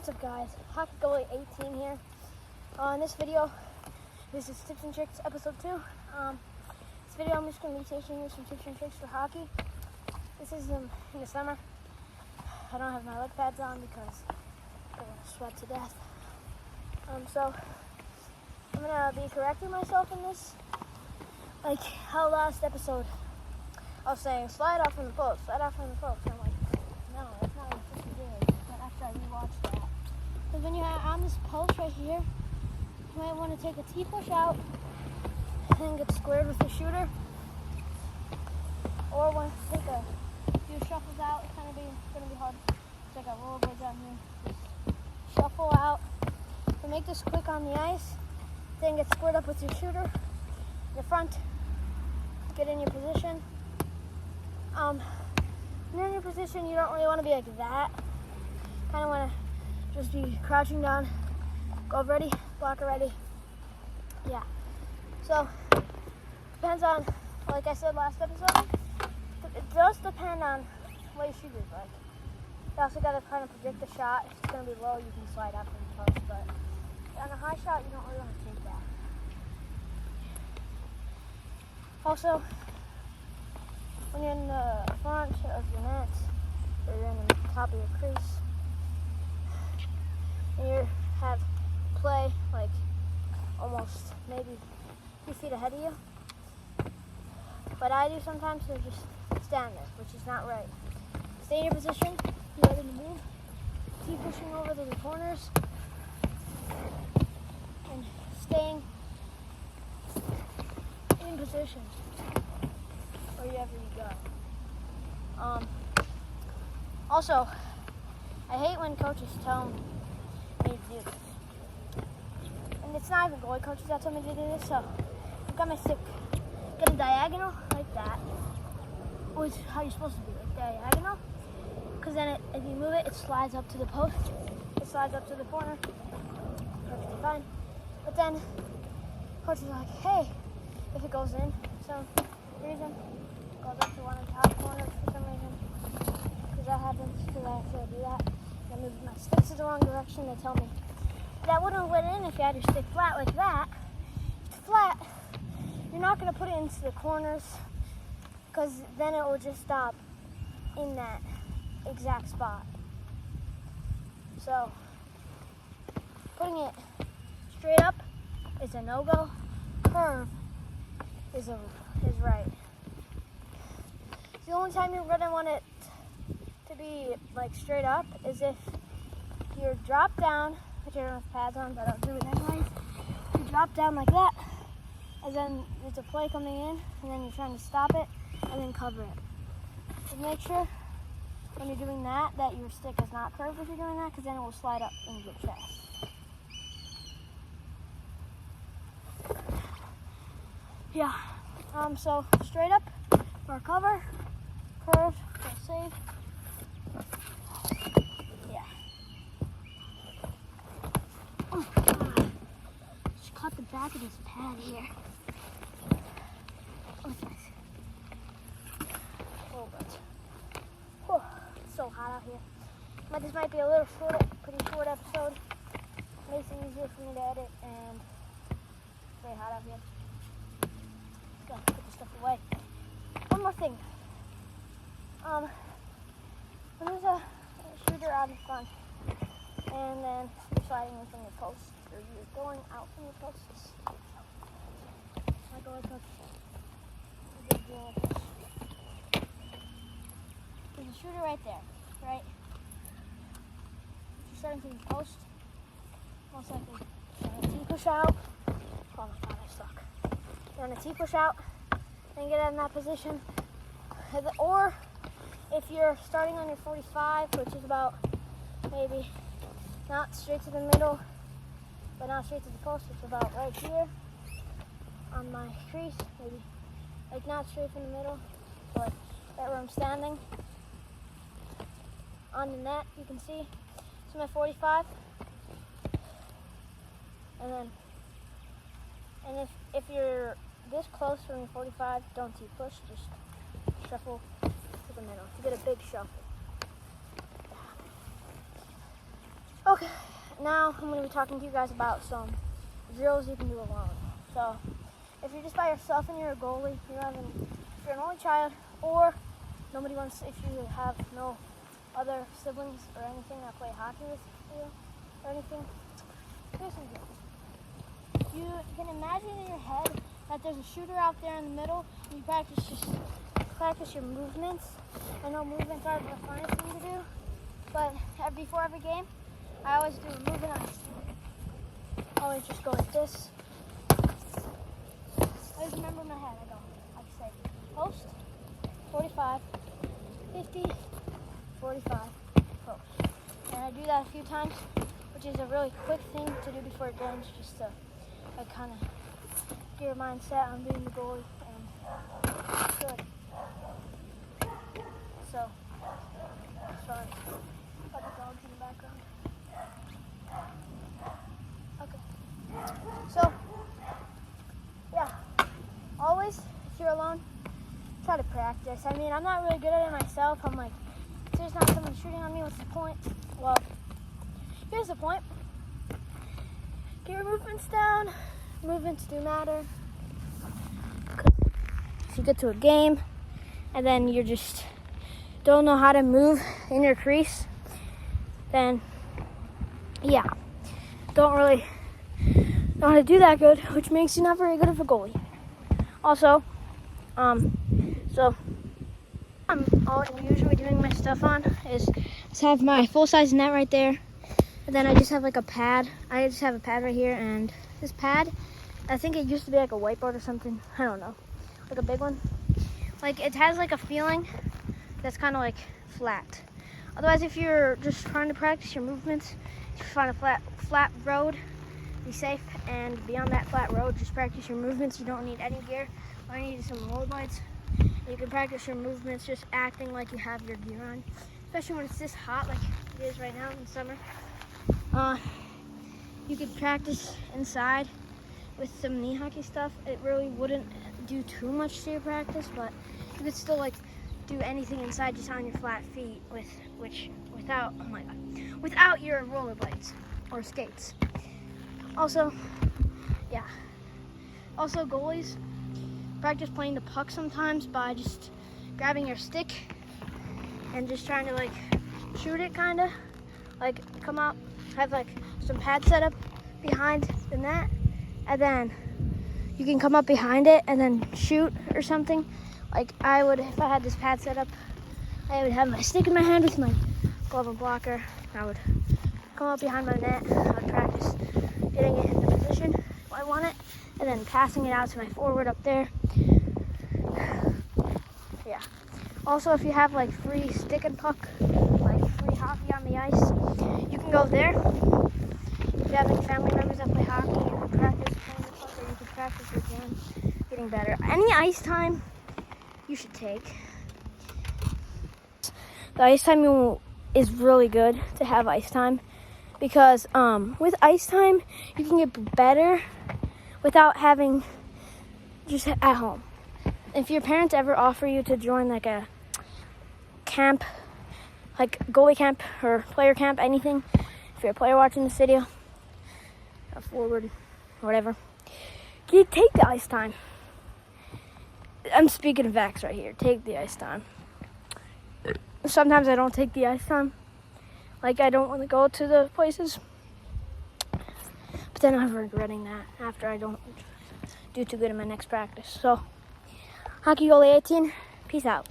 What's up, guys? Hockey Goalie 18 here. In this video, this is Tips and Tricks episode 2. This video I'm just going to be teaching you some tips and tricks for hockey. This is in the summer. I don't have my leg pads on because I'm going to sweat to death. So I'm going to be correcting myself in this. Like how last episode I was saying, slide off from the post, slide off from the post. I'm like, no, that's not what I'm supposed to do. But after I rewatched that. Because when you're on this post right here, you might want to take a T-push out and get squared with your shooter. Or want to take a few shuffles out. It's going to be hard. It's like a rollerboard down here. Just shuffle out. So make this quick on the ice. Then get squared up with your shooter. The front. Get in your position. When you're in your position, you don't really want to be like that. Kind of want to just be crouching down. Glove ready, blocker ready. Yeah. So, depends on, like I said last episode, it does depend on what your shooter is like. You also got to kind of predict the shot. If it's going to be low, you can slide out from the post. But on a high shot, you don't really want to take that. Also, when you're in the front of your net, or you're in the top of your crease, and you have play like almost maybe 2 feet ahead of you, what I do sometimes is just stand there, which is not right. Stay in your position, be ready to move, keep pushing over the corners, and staying in position wherever you go. Also, I hate when coaches tell me to do this. And it's not even goalie coaches that tell me to do this, so I've got my stick, get a diagonal like that, which is how you're supposed to do it, diagonal. Because then if you move it, it slides up to the post, it slides up to the corner, perfectly fine. But then coaches are like, hey, if it goes in, some reason, goes up to one of the top corners for some reason, because that happens, because I actually do that. I move my sticks in the wrong direction. They tell me that wouldn't have went in if you had your stick flat like that. If it's flat, you're not going to put it into the corners, because then it will just stop in that exact spot. So putting it straight up is a no-go. Curve is right. The only time you're gonna want it to be like straight up is if you're dropped down, which I don't have pads on, but I'll do it anyways. You drop down like that, and then there's a play coming in, and then you're trying to stop it and then cover it. So make sure when you're doing that your stick is not curved if you're doing that, because then it will slide up into your chest. Yeah. So straight up for a cover, curve for a save. Yeah. Oh God. Just caught the back of this pad here. Oh, it's nice. A little bit. Oh, it's so hot out here. But this might be a little short, pretty short episode. Makes it easier for me to edit, and it's very hot out here. Put the stuff away. One more thing. When there's a shooter out in front, and then you're sliding in from your post, or you're going out from your posts. My goalie coach is a big deal with this. There's a shooter right there, right? You're starting from your post. Most likely, you're on a T-push out. Oh my God, I suck. You're on a T-push out, and get in that position. Or if you're starting on your 45, which is about maybe not straight to the middle, but not straight to the post, it's about right here on my crease, maybe like not straight from the middle, but right where I'm standing on the net, you can see. So my 45, and if you're this close from your 45, don't T-push, just shuffle to the middle. You get a big shuffle. Okay, now I'm going to be talking to you guys about some drills you can do alone. So, if you're just by yourself and you're a goalie, if you're an only child, or if you have no other siblings or anything that play hockey with you or anything, here's some drills. You can imagine in your head that there's a shooter out there in the middle, and you practice your movements. I know movements aren't the funnest thing to do, but before every game, I always do a movement. I always just go like this. I always remember in my head, I say post, 45, 50, 45, post. And I do that a few times, which is a really quick thing to do before games, just to kind of get your mindset on being the goalie and good. So, sorry about the dogs in the background. Okay. So, yeah. Always, if you're alone, try to practice. I mean, I'm not really good at it myself. I'm like, if there's not someone shooting on me, what's the point? Well, here's the point. Get your movements down. Movements do matter. If you get to a game and then you just don't know how to move in your crease, then yeah, don't really know how to do that good, which makes you not very good of a goalie. Also, so I'm usually doing my stuff on is just have my full-size net right there, and then I just have like a pad. I just have a pad right here, and this pad, I think it used to be like a whiteboard or something. I don't know, like a big one. Like it has like a feeling that's kind of like flat. Otherwise, if you're just trying to practice your movements, if you find a flat road, be safe, and be on that flat road, just practice your movements. You don't need any gear. All you need is some road lights. You can practice your movements just acting like you have your gear on, especially when it's this hot like it is right now in summer. You could practice inside with some knee hockey stuff. It really wouldn't do too much to your practice, but you could still like do anything inside just on your flat feet without your rollerblades or skates. Also, yeah. Also, goalies practice playing the puck sometimes by just grabbing your stick and just trying to like shoot it, kind of like come up, have like some pads set up behind the net, and then you can come up behind it and then shoot or something. Like I would, if I had this pad set up, I would have my stick in my hand with my glove and blocker. I would come up behind my net. I would practice getting it in the position if I want it, and then passing it out to my forward up there. Yeah. Also, if you have like free stick and puck, like free hockey on the ice, you can go there. If you have any family members that play hockey, you can practice playing the puck, or you can practice your game getting better. Any ice time you should take. The ice time is really good to have ice time, because with ice time you can get better without having just at home. If your parents ever offer you to join like a camp, like goalie camp or player camp, anything, if you're a player watching this video, a forward, whatever, you take the ice time. I'm speaking of facts right here. Take the ice time. Sometimes I don't take the ice time. Like I don't want to go to the places. But then I'm regretting that after I don't do too good in my next practice. So, Hockey Goalie 18, peace out.